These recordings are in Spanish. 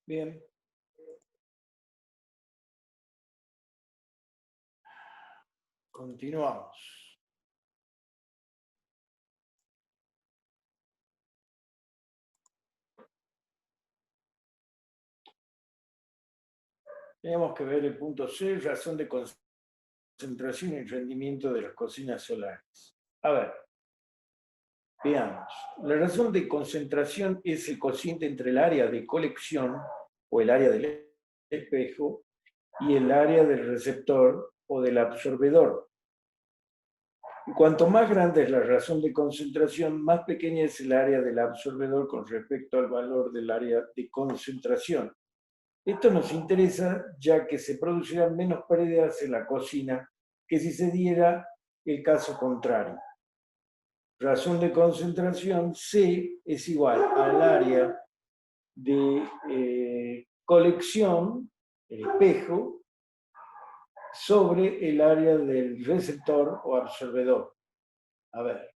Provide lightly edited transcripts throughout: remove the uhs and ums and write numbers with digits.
Bien. Continuamos. Tenemos que ver el punto C, razón de concentración y rendimiento de las cocinas solares. A ver, veamos. La razón de concentración es el cociente entre el área de colección o el área del espejo y el área del receptor o del absorbedor. Y cuanto más grande es la razón de concentración, más pequeña es el área del absorbedor con respecto al valor del área de concentración. Esto nos interesa ya que se producirán menos pérdidas en la cocina que si se diera el caso contrario. Razón de concentración C es igual al área de colección, el espejo, sobre el área del receptor o absorbedor. A ver,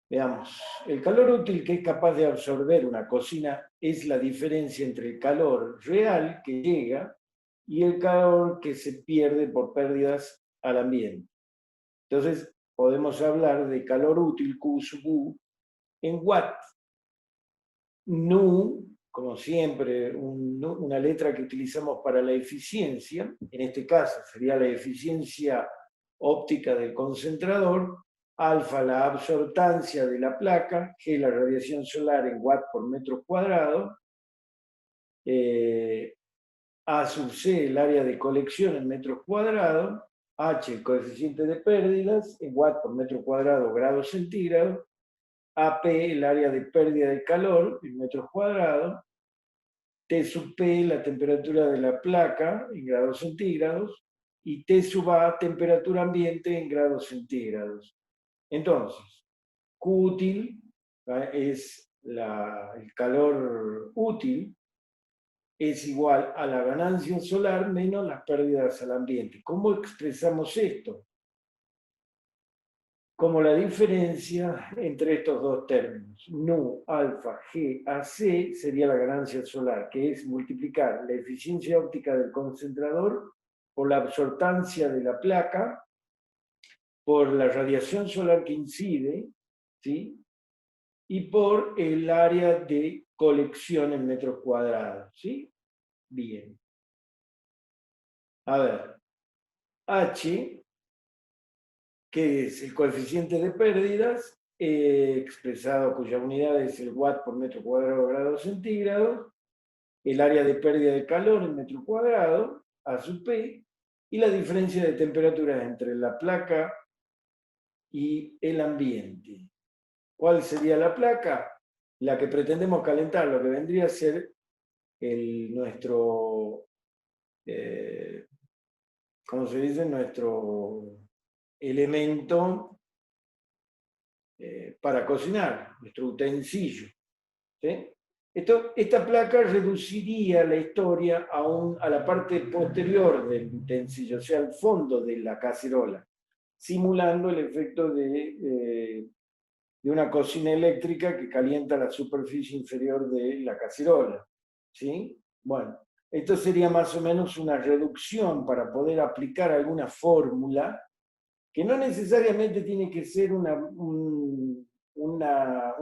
veamos. El calor útil que es capaz de absorber una cocina es la diferencia entre el calor real que llega y el calor que se pierde por pérdidas al ambiente. Entonces, podemos hablar de calor útil, Q sub U, en watt. Nu, como siempre, una letra que utilizamos para la eficiencia, en este caso sería la eficiencia óptica del concentrador, alfa la absortancia de la placa, G la radiación solar en watt por metro cuadrado, A sub C el área de colección en metros cuadrados, H el coeficiente de pérdidas en watt por metro cuadrado grados centígrados, AP el área de pérdida de calor en metros cuadrados, T sub P la temperatura de la placa en grados centígrados y T sub A temperatura ambiente en grados centígrados. Entonces, Q útil es el calor útil, es igual a la ganancia solar menos las pérdidas al ambiente. ¿Cómo expresamos esto? Como la diferencia entre estos dos términos. Nu, alfa, G, AC sería la ganancia solar, que es multiplicar la eficiencia óptica del concentrador por la absortancia de la placa, por la radiación solar que incide, ¿sí? Y por el área de colección en metros cuadrados, ¿sí? Bien. A ver, H, que es el coeficiente de pérdidas, expresado cuya unidad es el watt por metro cuadrado grados centígrados, el área de pérdida de calor en metro cuadrado, A sub P, y la diferencia de temperaturas entre la placa y el ambiente. ¿Cuál sería la placa? La que pretendemos calentar, lo que vendría a ser nuestro, ¿cómo se dice? Nuestro elemento para cocinar, nuestro utensilio. ¿Sí? Esta placa reduciría la historia a la parte posterior del utensilio, o sea, al fondo de la cacerola, simulando el efecto de una cocina eléctrica que calienta la superficie inferior de la cacerola. ¿Sí? Bueno, esto sería más o menos una reducción para poder aplicar alguna fórmula que no necesariamente tiene que ser un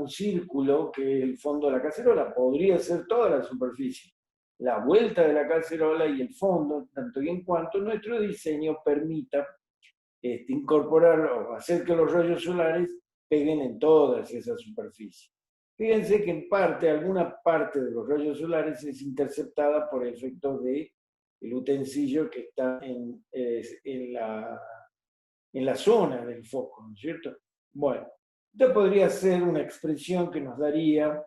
círculo que es el fondo de la cacerola, podría ser toda la superficie, la vuelta de la cacerola y el fondo, tanto y en cuanto nuestro diseño permita incorporar o hacer que los rayos solares peguen en todas esas superficies. Fíjense que en parte, alguna parte de los rayos solares es interceptada por efecto de el utensilio que está en la zona del foco, ¿no es cierto? Bueno, esta podría ser una expresión que nos daría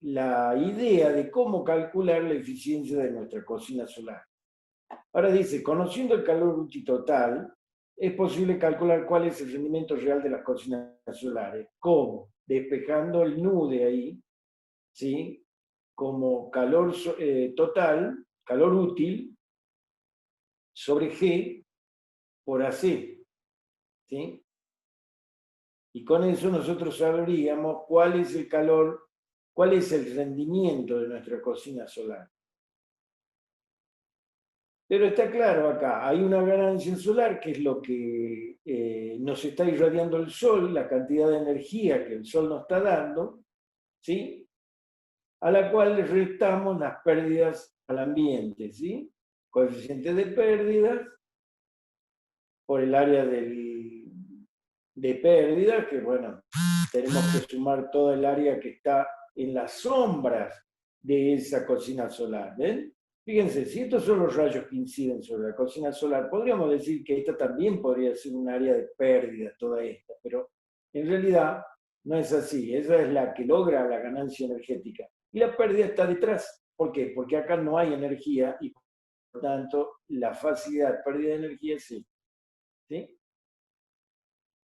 la idea de cómo calcular la eficiencia de nuestra cocina solar. Ahora dice, conociendo el calor útil total, es posible calcular cuál es el rendimiento real de las cocinas solares. ¿Cómo? Despejando el nu de ahí, ¿sí? Como calor total, calor útil, sobre G por AC. ¿Sí? Y con eso nosotros sabríamos cuál es el calor cuál es el rendimiento de nuestra cocina solar. Pero está claro acá, hay una ganancia solar que es lo que nos está irradiando el sol, la cantidad de energía que el sol nos está dando, ¿sí? A la cual le restamos las pérdidas al ambiente, ¿sí? Coeficiente de pérdidas por el área de pérdida, que bueno, tenemos que sumar toda el área que está en las sombras de esa cocina solar, ¿ven? Fíjense, si estos son los rayos que inciden sobre la cocina solar, podríamos decir que esta también podría ser un área de pérdida, toda esta, pero en realidad no es así. Esa es la que logra la ganancia energética. Y la pérdida está detrás. ¿Por qué? Porque acá no hay energía y por tanto la facilidad de pérdida de energía sí. ¿Sí?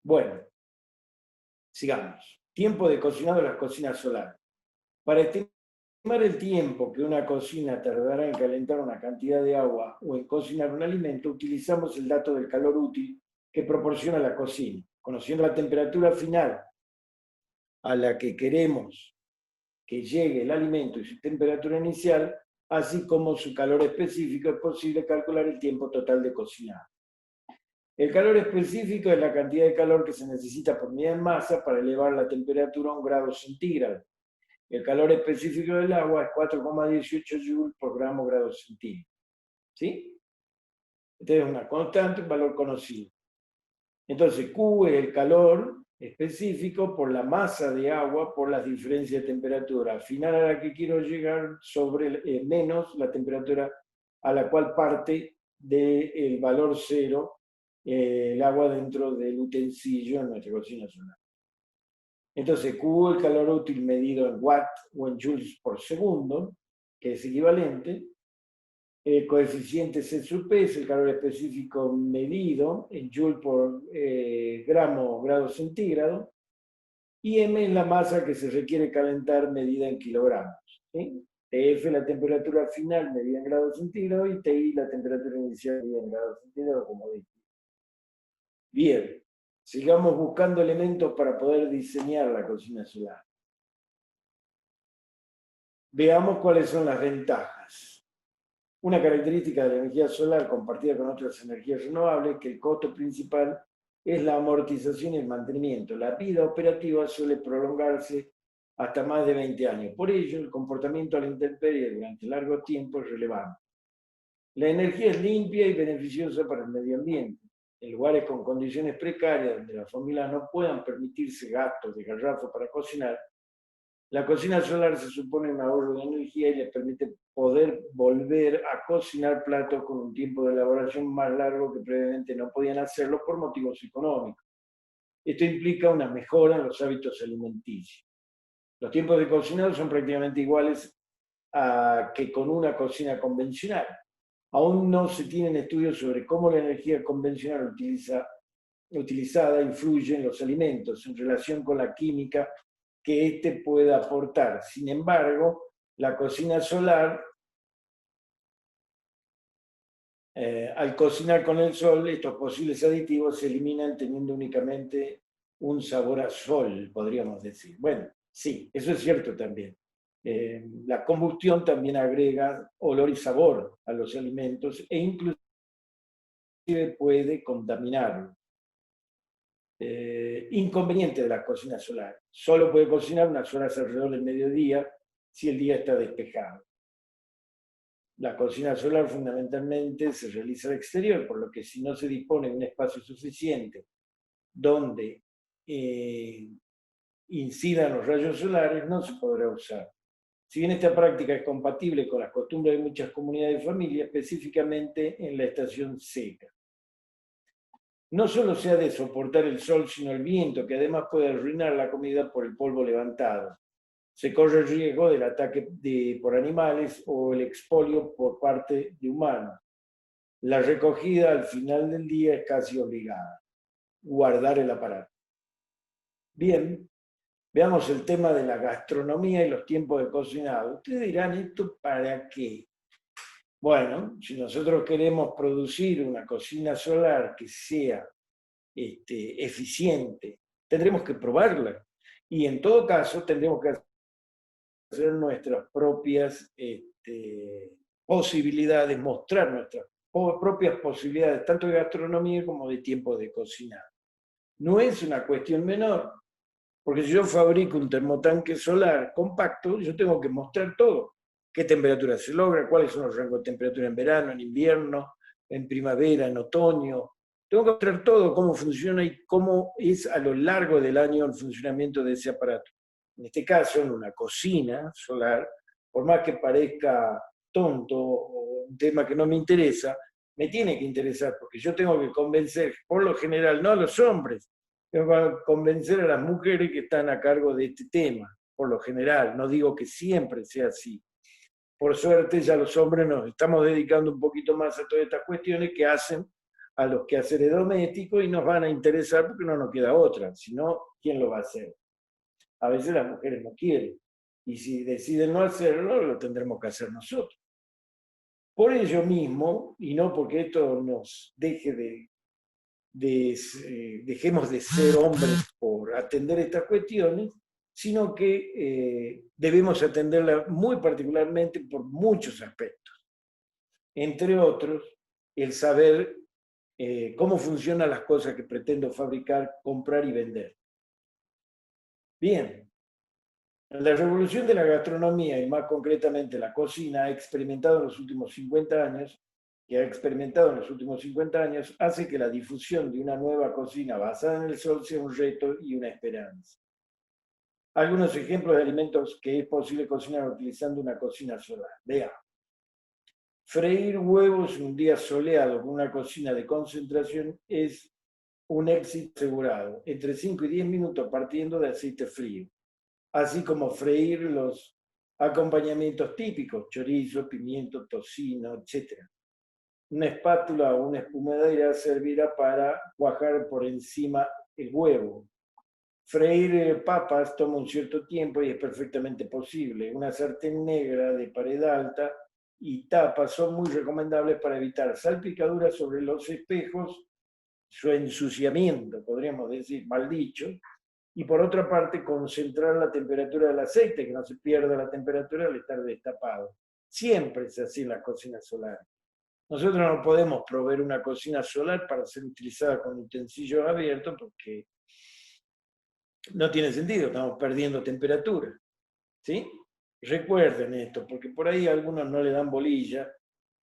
Bueno, sigamos. Tiempo de cocinado en las cocinas solares. Para estimar el tiempo que una cocina tardará en calentar una cantidad de agua o en cocinar un alimento, utilizamos el dato del calor útil que proporciona la cocina. Conociendo la temperatura final a la que queremos que llegue el alimento y su temperatura inicial, así como su calor específico, es posible calcular el tiempo total de cocinado. El calor específico es la cantidad de calor que se necesita por unidad de masa para elevar la temperatura a 1 grado centígrado. El calor específico del agua es 4,18 joules por grado centígrado. ¿Sí? Este es una constante, un valor conocido. Entonces, Q es el calor específico por la masa de agua por las diferencias de temperatura. Al final a la que quiero llegar sobre menos la temperatura a la cual parte del valor cero el agua dentro del utensilio en nuestra cocina solar. Entonces, Q, el calor útil medido en watt o en joules por segundo, que es equivalente. El coeficiente C sub P es el calor específico medido en joule por grado centígrado. Y M es la masa que se requiere calentar medida en kilogramos. ¿Sí? TF la temperatura final medida en grados centígrados y TI la temperatura inicial medida en grados centígrados, como dije. Bien, sigamos buscando elementos para poder diseñar la cocina solar. Veamos cuáles son las ventajas. Una característica de la energía solar compartida con otras energías renovables es que el costo principal es la amortización y el mantenimiento. La vida operativa suele prolongarse hasta más de 20 años. Por ello, el comportamiento a la intemperie durante largo tiempo es relevante. La energía es limpia y beneficiosa para el medio ambiente. En lugares con condiciones precarias donde las familias no puedan permitirse gastos de garrafa para cocinar, la cocina solar se supone un ahorro de energía y les permite poder volver a cocinar platos con un tiempo de elaboración más largo que previamente no podían hacerlo por motivos económicos. Esto implica una mejora en los hábitos alimenticios. Los tiempos de cocinado son prácticamente iguales que con una cocina convencional. Aún no se tienen estudios sobre cómo la energía convencional utilizada influye en los alimentos en relación con la química que éste pueda aportar. Sin embargo, la cocina solar, al cocinar con el sol, estos posibles aditivos se eliminan teniendo únicamente un sabor a sol, podríamos decir. Bueno, sí, eso es cierto también. La combustión también agrega olor y sabor a los alimentos e inclusive puede contaminarlos. Inconveniente de la cocina solar. Solo puede cocinar unas horas alrededor del mediodía si el día está despejado. La cocina solar fundamentalmente se realiza al exterior, por lo que si no se dispone de un espacio suficiente donde incidan los rayos solares, no se podrá usar. Si bien esta práctica es compatible con las costumbres de muchas comunidades y familias, específicamente en la estación seca. No solo se ha de soportar el sol, sino el viento, que además puede arruinar la comida por el polvo levantado. Se corre el riesgo del ataque por animales o el expolio por parte de humanos. La recogida al final del día es casi obligada. Guardar el aparato. Bien, veamos el tema de la gastronomía y los tiempos de cocinado. Ustedes dirán, ¿esto para qué? Bueno, si nosotros queremos producir una cocina solar que sea eficiente, tendremos que probarla. Y en todo caso, tendremos que hacer nuestras propias posibilidades, mostrar nuestras propias posibilidades, tanto de gastronomía como de tiempo de cocinar. No es una cuestión menor, porque si yo fabrico un termotanque solar compacto, yo tengo que mostrar todo. Qué temperatura se logra, cuáles son los rangos de temperatura en verano, en invierno, en primavera, en otoño. Tengo que mostrar todo, cómo funciona y cómo es a lo largo del año el funcionamiento de ese aparato. En este caso, en una cocina solar, por más que parezca tonto o un tema que no me interesa, me tiene que interesar, porque yo tengo que convencer, por lo general, no a los hombres, tengo que convencer a las mujeres que están a cargo de este tema, por lo general, no digo que siempre sea así. Por suerte ya los hombres nos estamos dedicando un poquito más a todas estas cuestiones que hacen a los quehaceres domésticos y nos van a interesar porque no nos queda otra, si no, ¿quién lo va a hacer? A veces las mujeres no quieren, y si deciden no hacerlo, lo tendremos que hacer nosotros. Por ello mismo, y no porque esto nos deje dejemos de ser hombres por atender estas cuestiones, sino que debemos atenderlas muy particularmente por muchos aspectos. Entre otros, el saber cómo funcionan las cosas que pretendo fabricar, comprar y vender. Bien, la revolución de la gastronomía, y más concretamente la cocina, ha experimentado en los últimos 50 años, hace que la difusión de una nueva cocina basada en el sol sea un reto y una esperanza. Algunos ejemplos de alimentos que es posible cocinar utilizando una cocina solar. Veamos. Freír huevos en un día soleado con una cocina de concentración es un éxito asegurado, entre 5 y 10 minutos partiendo de aceite frío, así como freír los acompañamientos típicos, chorizo, pimiento, tocino, etc. Una espátula o una espumadera servirá para cuajar por encima el huevo. Freír papas toma un cierto tiempo y es perfectamente posible. Una sartén negra de pared alta y tapa son muy recomendables para evitar salpicaduras sobre los espejos, su ensuciamiento, podríamos decir, mal dicho, y por otra parte concentrar la temperatura del aceite, que no se pierda la temperatura al estar destapado. Siempre es así en las cocinas solares. Nosotros no podemos proveer una cocina solar para ser utilizada con utensilios abiertos porque no tiene sentido, estamos perdiendo temperatura. ¿Sí? Recuerden esto, porque por ahí algunos no le dan bolilla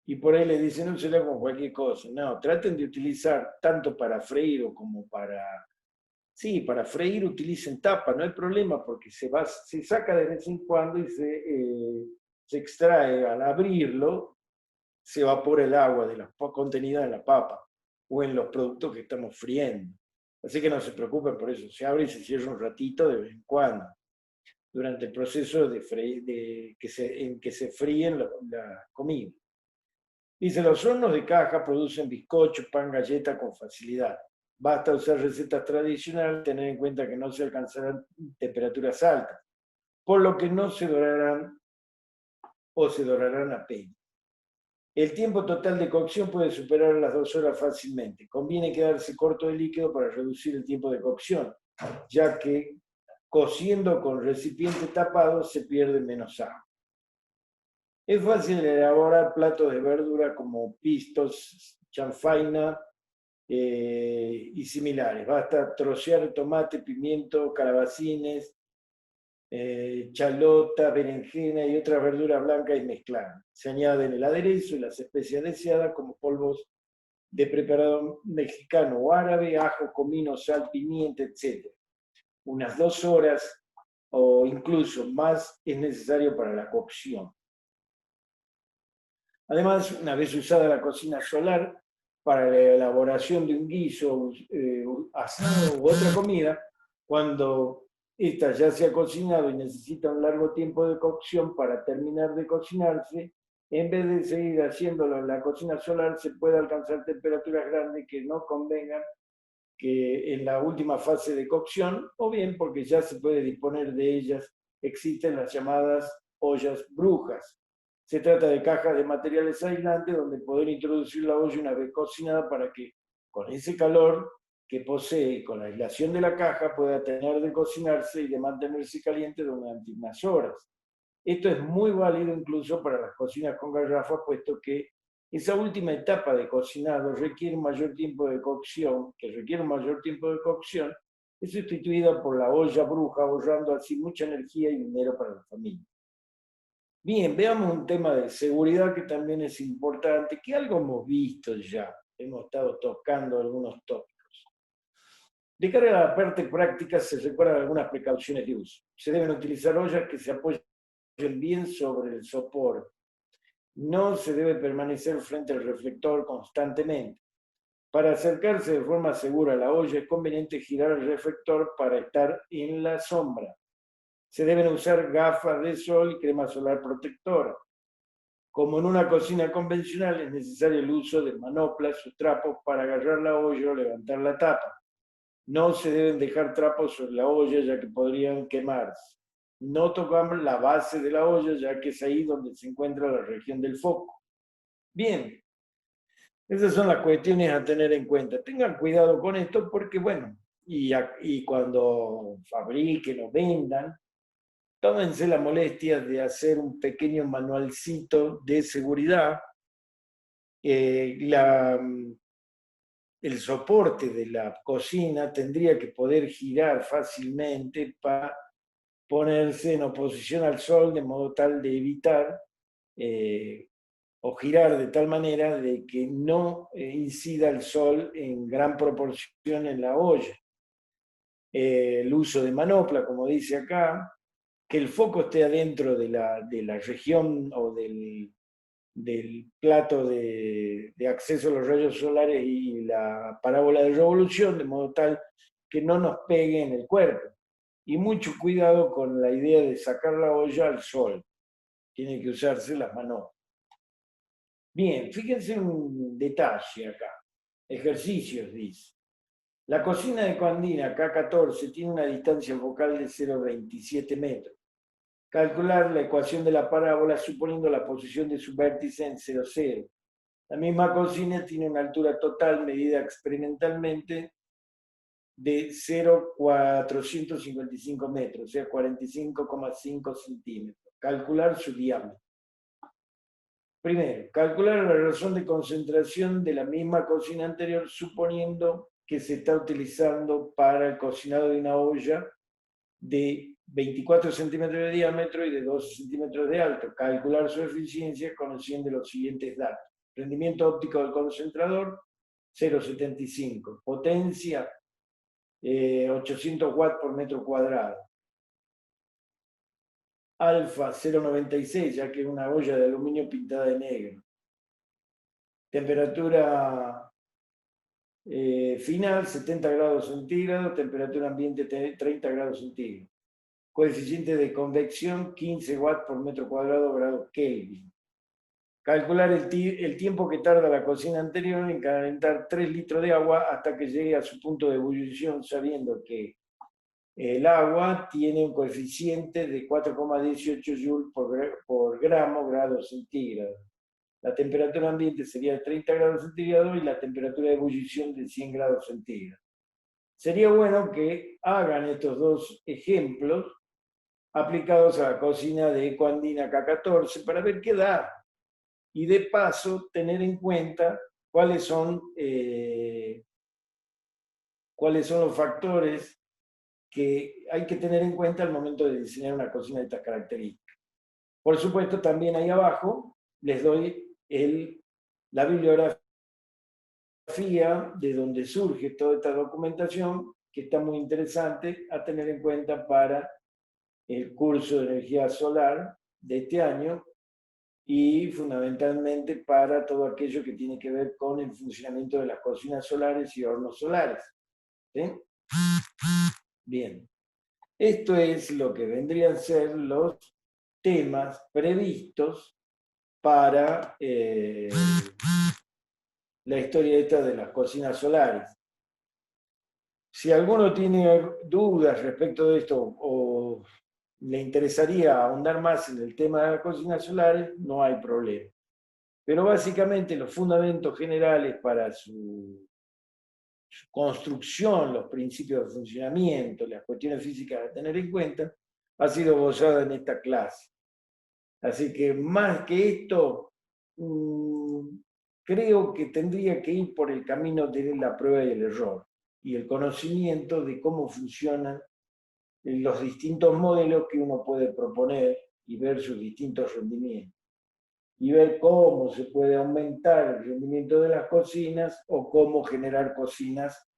y por ahí les dicen, no se le con cualquier cosa. No, traten de utilizar tanto para freír o como para... Sí, para freír utilicen tapa, no hay problema porque se saca de vez en cuando y se extrae al abrirlo, se evapora el agua de la contenida en la papa o en los productos que estamos friendo. Así que no se preocupen por eso, se abre y se cierra un ratito de vez en cuando durante el proceso en que se fríen la comida. Dice, los hornos de caja producen bizcocho, pan, galleta con facilidad. Basta usar recetas tradicionales, tener en cuenta que no se alcanzarán temperaturas altas, por lo que no se dorarán o se dorarán apenas. El tiempo total de cocción puede superar las 2 horas fácilmente. Conviene quedarse corto de líquido para reducir el tiempo de cocción, ya que cociendo con recipiente tapado se pierde menos agua. Es fácil elaborar platos de verdura como pistos, chanfaina y similares. Basta trocear tomate, pimiento, calabacines, chalota, berenjena y otras verduras blancas y mezclar. Se añaden el aderezo y las especias deseadas como polvos de preparado mexicano o árabe, ajo, comino, sal, pimienta, etc. Unas 2 horas o incluso más es necesario para la cocción. Además, una vez usada la cocina solar para la elaboración de un guiso, asado u otra comida, cuando esta ya se ha cocinado y necesita un largo tiempo de cocción para terminar de cocinarse, en vez de seguir haciéndolo en la cocina solar, se puede alcanzar temperaturas grandes que no convengan que en la última fase de cocción, o bien porque ya se puede disponer de ellas, existen las llamadas ollas brujas. Se trata de cajas de materiales aislantes donde poder introducir la olla una vez cocinada para que con ese calor que posee, con la aislación de la caja, pueda tener de cocinarse y de mantenerse caliente durante unas horas. Esto es muy válido incluso para las cocinas con garrafa, puesto que esa última etapa de cocinado requiere un mayor tiempo de cocción, es sustituida por la olla bruja, ahorrando así mucha energía y dinero para la familia. Bien, veamos un tema de seguridad que también es importante, que algo hemos visto ya, hemos estado tocando algunos tópicos. De cara a la parte práctica se recuerdan algunas precauciones de uso. Se deben utilizar ollas que se apoyen bien sobre el soporte. No se debe permanecer frente al reflector constantemente. Para acercarse de forma segura a la olla es conveniente girar el reflector para estar en la sombra. Se deben usar gafas de sol y crema solar protectora. Como en una cocina convencional, es necesario el uso de manoplas o trapos para agarrar la olla o levantar la tapa. No se deben dejar trapos sobre la olla ya que podrían quemarse. No tocar la base de la olla ya que es ahí donde se encuentra la región del foco. Bien, esas son las cuestiones a tener en cuenta. Tengan cuidado con esto porque, bueno, y cuando fabriquen o vendan, tómense la molestia de hacer un pequeño manualcito de seguridad. El soporte de la cocina tendría que poder girar fácilmente para ponerse en oposición al sol de modo tal de evitar o girar de tal manera de que no incida el sol en gran proporción en la olla. El uso de manopla, como dice acá, que el foco esté adentro de la región o del plato de acceso a los rayos solares y la parábola de revolución, de modo tal que no nos pegue en el cuerpo. Y mucho cuidado con la idea de sacar la olla al sol. Tiene que usarse las manos. Bien, fíjense un detalle acá. Ejercicios, dice. La cocina de Coandina K14 tiene una distancia focal de 0,27 metros. Calcular la ecuación de la parábola suponiendo la posición de su vértice en 0,0. La misma cocina tiene una altura total medida experimentalmente de 0,455 metros, o sea, 45,5 centímetros. Calcular su diámetro. Primero, calcular la razón de concentración de la misma cocina anterior, suponiendo que se está utilizando para el cocinado de una olla de 24 centímetros de diámetro y de 12 centímetros de alto. Calcular su eficiencia conociendo los siguientes datos. Rendimiento óptico del concentrador, 0,75. Potencia, 800 watts por metro cuadrado. Alfa, 0,96, ya que es una olla de aluminio pintada de negro. Temperatura final, 70 grados centígrados. Temperatura ambiente, 30 grados centígrados. Coeficiente de convección, 15 watts por metro cuadrado, grado Kelvin. Calcular el tiempo que tarda la cocina anterior en calentar 3 litros de agua hasta que llegue a su punto de ebullición, sabiendo que el agua tiene un coeficiente de 4,18 joules por grado centígrado. La temperatura ambiente sería de 30 grados centígrados y la temperatura de ebullición de 100 grados centígrados. Sería bueno que hagan estos dos ejemplos aplicados a la cocina de Coandina K14 para ver qué da. Y de paso tener en cuenta cuáles son los factores que hay que tener en cuenta al momento de diseñar una cocina de estas características. Por supuesto, también ahí abajo les doy la bibliografía de donde surge toda esta documentación, que está muy interesante a tener en cuenta para el curso de energía solar de este año y fundamentalmente para todo aquello que tiene que ver con el funcionamiento de las cocinas solares y hornos solares. ¿Sí? Bien, esto es lo que vendrían a ser los temas previstos para la historia esta de las cocinas solares. Si alguno tiene dudas respecto de esto o le interesaría ahondar más en el tema de las cocinas solares, no hay problema. Pero básicamente los fundamentos generales para su construcción, los principios de funcionamiento, las cuestiones físicas a tener en cuenta, ha sido gozada en esta clase. Así que más que esto, creo que tendría que ir por el camino de la prueba y el error y el conocimiento de cómo funcionan los distintos modelos que uno puede proponer y ver sus distintos rendimientos. Y ver cómo se puede aumentar el rendimiento de las cocinas o cómo generar cocinas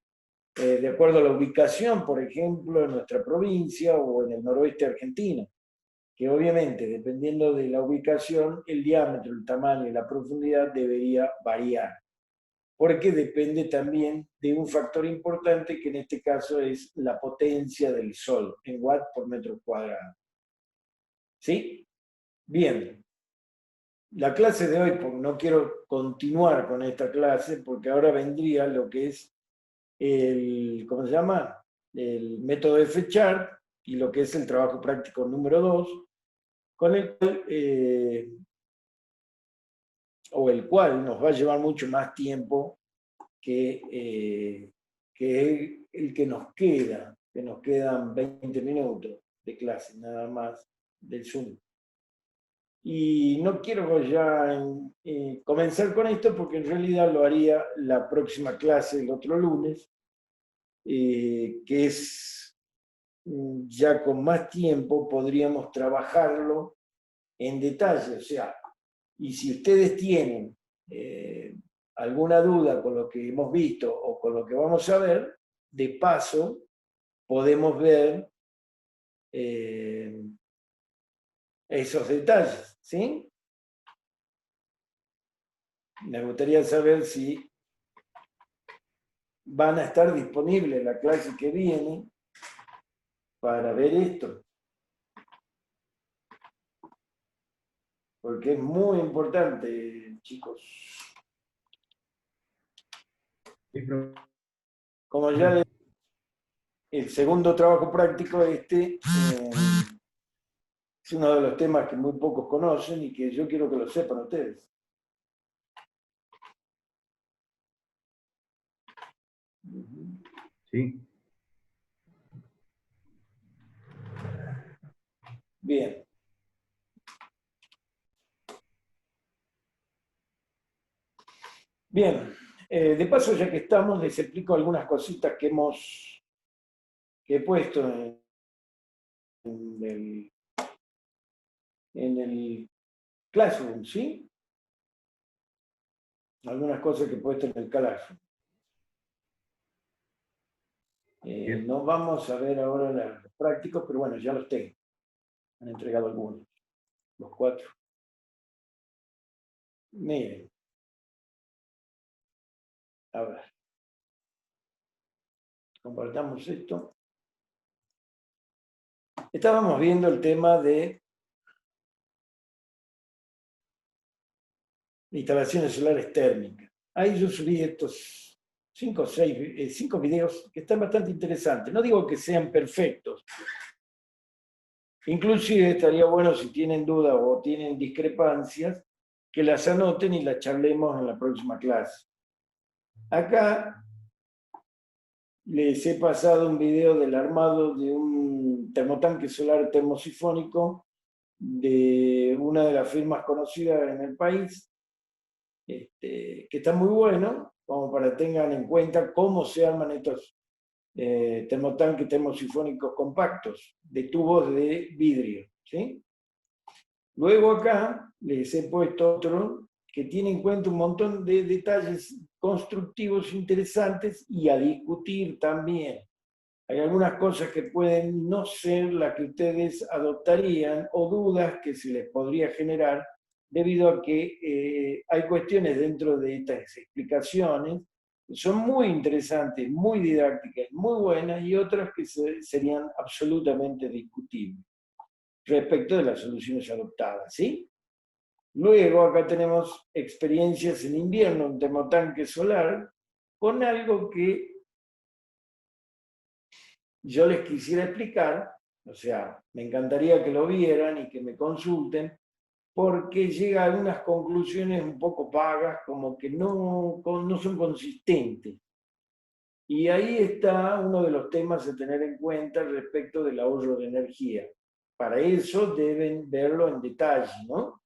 de acuerdo a la ubicación, por ejemplo, en nuestra provincia o en el noroeste argentino, que obviamente, dependiendo de la ubicación, el diámetro, el tamaño y la profundidad debería variar, porque depende también de un factor importante que en este caso es la potencia del sol en watts por metro cuadrado. ¿Sí? Bien. La clase de hoy, porque no quiero continuar con esta clase, porque ahora vendría lo que es el, ¿cómo se llama? El método F-Chart y lo que es el trabajo práctico número 2, con el cual, o el cual nos va a llevar mucho más tiempo que el que nos queda, que nos quedan 20 minutos de clase nada más del Zoom. Y no quiero ya comenzar con esto porque en realidad lo haría la próxima clase el otro lunes, que es ya con más tiempo podríamos trabajarlo en detalle. O sea, y si ustedes tienen alguna duda con lo que hemos visto o con lo que vamos a ver, de paso podemos ver esos detalles, ¿sí? Me gustaría saber si van a estar disponibles la clase que viene para ver esto, porque es muy importante, chicos. Como ya les el segundo trabajo práctico, es uno de los temas que muy pocos conocen y que yo quiero que lo sepan ustedes. Sí. Bien. Bien. De paso, ya que estamos, les explico algunas cositas que he puesto en el Classroom, ¿sí? Algunas cosas que he puesto en el Classroom. No vamos a ver ahora los prácticos, pero bueno, ya los tengo. Han entregado algunos, los 4. Miren. A ver. Compartamos esto. Estábamos viendo el tema de instalaciones solares térmicas. Ahí yo subí estos 5 o 6, 5 videos que están bastante interesantes. No digo que sean perfectos. Inclusive estaría bueno si tienen dudas o tienen discrepancias, que las anoten y las charlemos en la próxima clase. Acá les he pasado un video del armado de un termotanque solar termosifónico de una de las firmas conocidas en el país, que está muy bueno, como para que tengan en cuenta cómo se arman estos termotanques termosifónicos compactos de tubos de vidrio. ¿Sí? Luego acá les he puesto otro que tiene en cuenta un montón de detalles constructivos interesantes y a discutir también. Hay algunas cosas que pueden no ser las que ustedes adoptarían o dudas que se les podría generar debido a que hay cuestiones dentro de estas explicaciones que son muy interesantes, muy didácticas, muy buenas y otras que serían absolutamente discutibles respecto de las soluciones adoptadas, ¿sí? Luego acá tenemos experiencias en invierno, un termotanque solar, con algo que yo les quisiera explicar, o sea, me encantaría que lo vieran y que me consulten, porque llega a algunas conclusiones un poco vagas, como que no son consistentes. Y ahí está uno de los temas a tener en cuenta respecto del ahorro de energía. para eso deben verlo en detalle, ¿no?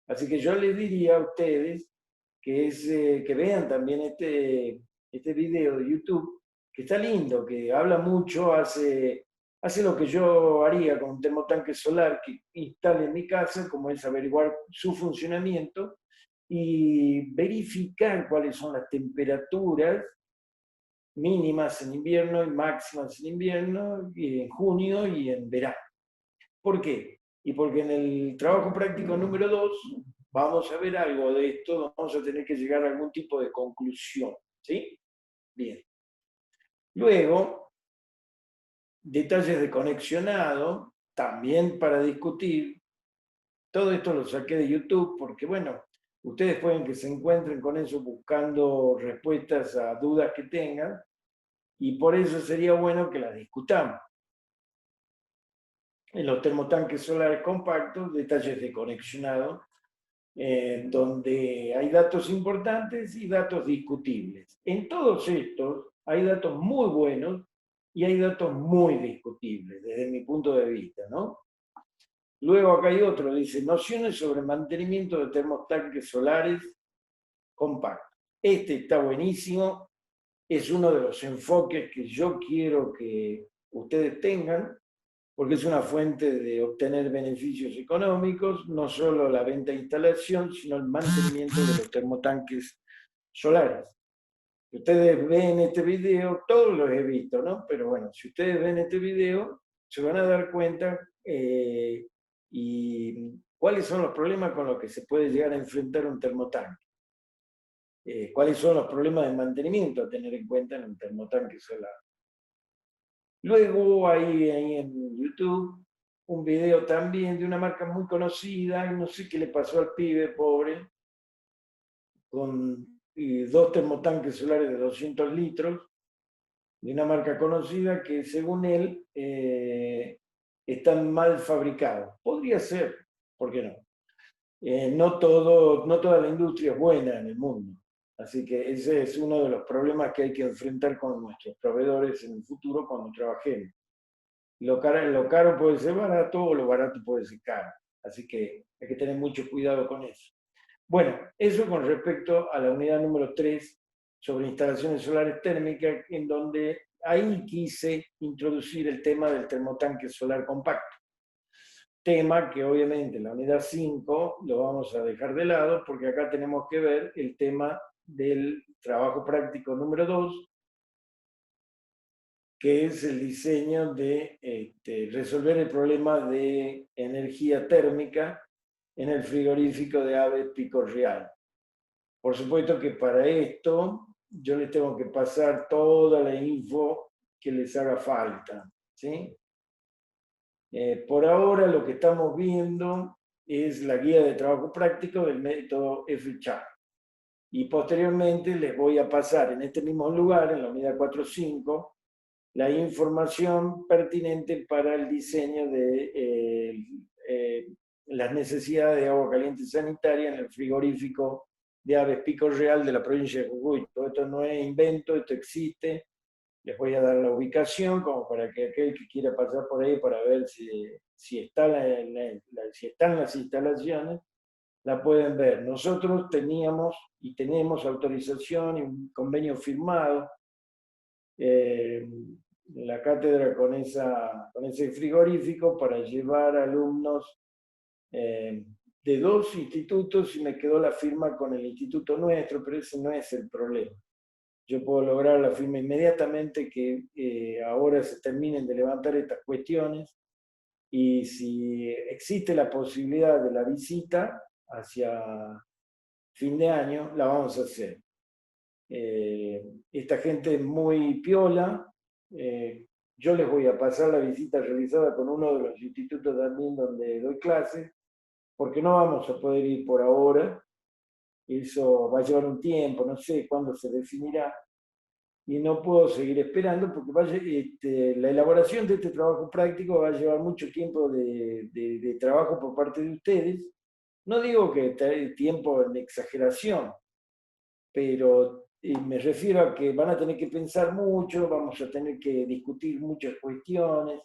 Así que yo les diría a ustedes que vean también este video de YouTube, que está lindo, que habla mucho, hace lo que yo haría con un termotanque solar que instale en mi casa, como es averiguar su funcionamiento y verificar cuáles son las temperaturas mínimas en invierno y máximas en invierno, y en junio y en verano. ¿Por qué? Y porque en el trabajo práctico número 2 vamos a ver algo de esto, vamos a tener que llegar a algún tipo de conclusión. ¿Sí? Bien. Luego, detalles de conexionado, también para discutir. Todo esto lo saqué de YouTube porque, bueno, ustedes pueden que se encuentren con eso buscando respuestas a dudas que tengan y por eso sería bueno que las discutamos. En los termotanques solares compactos, detalles de conexionado, donde hay datos importantes y datos discutibles. En todos estos hay datos muy buenos y hay datos muy discutibles desde mi punto de vista, ¿no? Luego acá hay otro, dice, nociones sobre mantenimiento de termotanques solares compactos. Este está buenísimo, es uno de los enfoques que yo quiero que ustedes tengan, porque es una fuente de obtener beneficios económicos, no solo la venta e instalación, sino el mantenimiento de los termotanques solares. Ustedes ven este video, todos los he visto, ¿no? Pero bueno, si ustedes ven este video, se van a dar cuenta y cuáles son los problemas con los que se puede llegar a enfrentar un termotanque. Cuáles son los problemas de mantenimiento a tener en cuenta en un termotanque solar. Luego hay ahí en YouTube un video también de una marca muy conocida, y no sé qué le pasó al pibe, pobre, con dos termotanques solares de 200 litros, de una marca conocida que según él están mal fabricados. Podría ser, ¿por qué no? No toda la industria es buena en el mundo. Así que ese es uno de los problemas que hay que enfrentar con nuestros proveedores en el futuro cuando trabajemos. Lo caro puede ser barato o lo barato puede ser caro. Así que hay que tener mucho cuidado con eso. Bueno, eso con respecto a la unidad número 3 sobre instalaciones solares térmicas, en donde ahí quise introducir el tema del termotanque solar compacto. Tema que obviamente en la unidad 5 lo vamos a dejar de lado porque acá tenemos que ver el tema del trabajo práctico número 2, que es el diseño de resolver el problema de energía térmica en el frigorífico de Aves Pico Real. Por supuesto que para esto yo les tengo que pasar toda la info que les haga falta, ¿sí? Por ahora lo que estamos viendo es la guía de trabajo práctico del método FCHAR. Y posteriormente les voy a pasar en este mismo lugar, en la unidad 4.5, la información pertinente para el diseño de las necesidades de agua caliente sanitaria en el frigorífico de Aves Pico Real de la provincia de Jujuy. Todo esto no es invento, esto existe. Les voy a dar la ubicación como para que aquel que quiera pasar por ahí para ver si están las instalaciones, la pueden ver. Nosotros teníamos y tenemos autorización y un convenio firmado en la cátedra con ese frigorífico para llevar alumnos de dos institutos y me quedó la firma con el instituto nuestro, pero ese no es el problema. Yo puedo lograr la firma inmediatamente que ahora se terminen de levantar estas cuestiones y si existe la posibilidad de la visita hacia fin de año, la vamos a hacer. Esta gente es muy piola. Yo les voy a pasar la visita realizada con uno de los institutos también donde doy clases, porque no vamos a poder ir por ahora. Eso va a llevar un tiempo, no sé cuándo se definirá. Y no puedo seguir esperando porque la elaboración de este trabajo práctico va a llevar mucho tiempo de trabajo por parte de ustedes. No digo que tiempo en exageración, pero me refiero a que van a tener que pensar mucho, vamos a tener que discutir muchas cuestiones,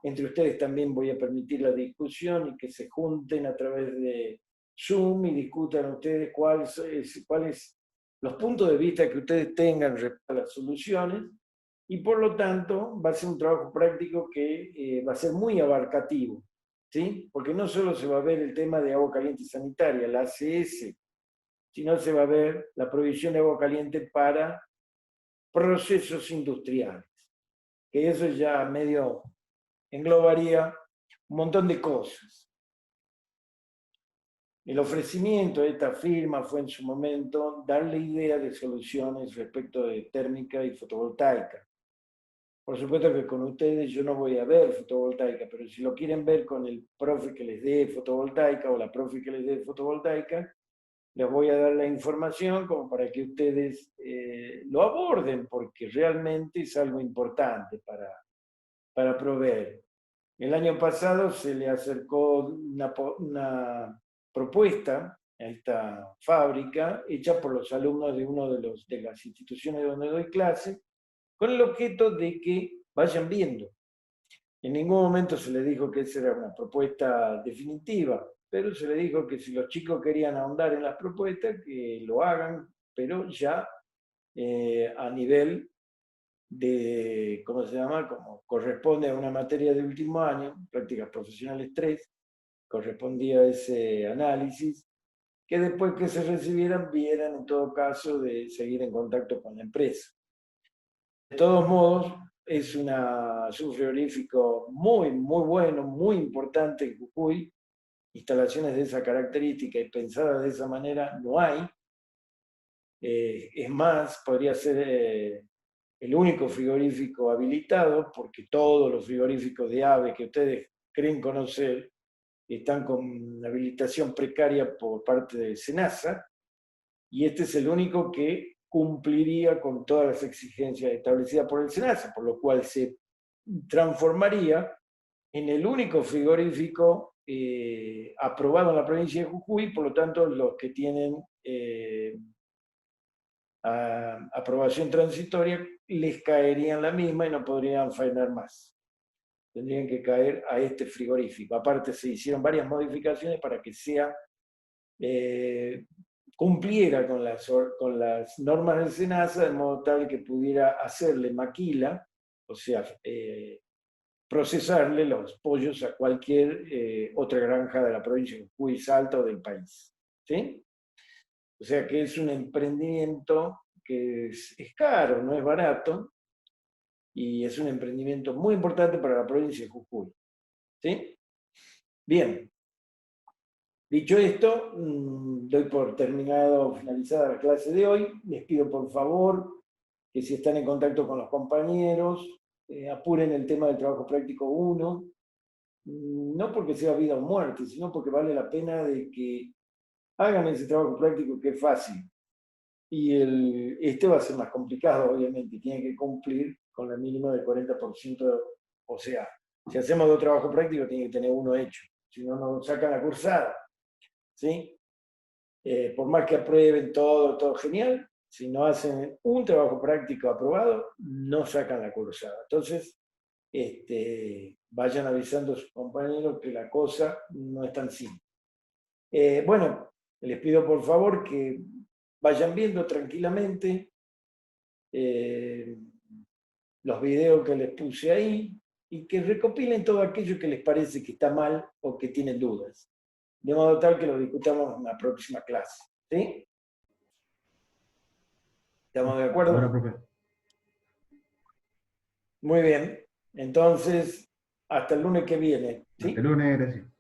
entre ustedes también voy a permitir la discusión y que se junten a través de Zoom y discutan ustedes cuáles los puntos de vista que ustedes tengan respecto a las soluciones. Y por lo tanto va a ser un trabajo práctico que va a ser muy abarcativo, ¿sí? Porque no solo se va a ver el tema de agua caliente sanitaria, la ACS, sino se va a ver la provisión de agua caliente para procesos industriales, que eso ya medio englobaría un montón de cosas. El ofrecimiento de esta firma fue en su momento darle idea de soluciones respecto de térmica y fotovoltaica. Por supuesto que con ustedes yo no voy a ver fotovoltaica, pero si lo quieren ver con el profe que les dé fotovoltaica o la profe que les dé fotovoltaica, les voy a dar la información como para que ustedes lo aborden, porque realmente es algo importante para proveer. El año pasado se le acercó una propuesta a esta fábrica hecha por los alumnos de una de las instituciones donde doy clase, con el objeto de que vayan viendo. En ningún momento se le dijo que esa era una propuesta definitiva, pero se le dijo que si los chicos querían ahondar en las propuestas, que lo hagan, pero ya a nivel de, ¿cómo se llama? Como corresponde a una materia de último año, prácticas profesionales 3, correspondía a ese análisis, que después que se recibieran, vieran en todo caso de seguir en contacto con la empresa. De todos modos, es un frigorífico muy, muy bueno, muy importante en Jujuy. Instalaciones de esa característica y pensadas de esa manera no hay. Es más, podría ser el único frigorífico habilitado, porque todos los frigoríficos de ave que ustedes creen conocer están con habilitación precaria por parte de SENASA, y este es el único que cumpliría con todas las exigencias establecidas por el SENASA, por lo cual se transformaría en el único frigorífico aprobado en la provincia de Jujuy, por lo tanto los que tienen aprobación transitoria les caerían la misma y no podrían faenar más. Tendrían que caer a este frigorífico. Aparte se hicieron varias modificaciones para que sea cumpliera con las normas del SENASA, de modo tal que pudiera hacerle maquila, o sea, procesarle los pollos a cualquier otra granja de la provincia de Jujuy, Salta o del país. ¿Sí? O sea que es un emprendimiento que es caro, no es barato, y es un emprendimiento muy importante para la provincia de Jujuy. ¿Sí? Bien. Dicho esto, doy por finalizada la clase de hoy. Les pido por favor que si están en contacto con los compañeros, apuren el tema del trabajo práctico 1, no porque sea vida o muerte, sino porque vale la pena de que hagan ese trabajo práctico que es fácil. Y este va a ser más complicado, obviamente, tiene que cumplir con la mínima del 40%, o sea, si hacemos dos trabajos prácticos, tiene que tener uno hecho, si no, nos sacan la cursada. ¿Sí? Por más que aprueben todo genial, si no hacen un trabajo práctico aprobado, no sacan la cursada. Entonces, vayan avisando a sus compañeros que la cosa no es tan simple. Bueno, les pido por favor que vayan viendo tranquilamente los videos que les puse ahí y que recopilen todo aquello que les parece que está mal o que tienen dudas, de modo tal que lo discutamos en la próxima clase. ¿Sí? ¿Estamos de acuerdo? Ahora, profe. Muy bien. Entonces, hasta el lunes que viene. ¿Sí? Hasta el lunes, gracias.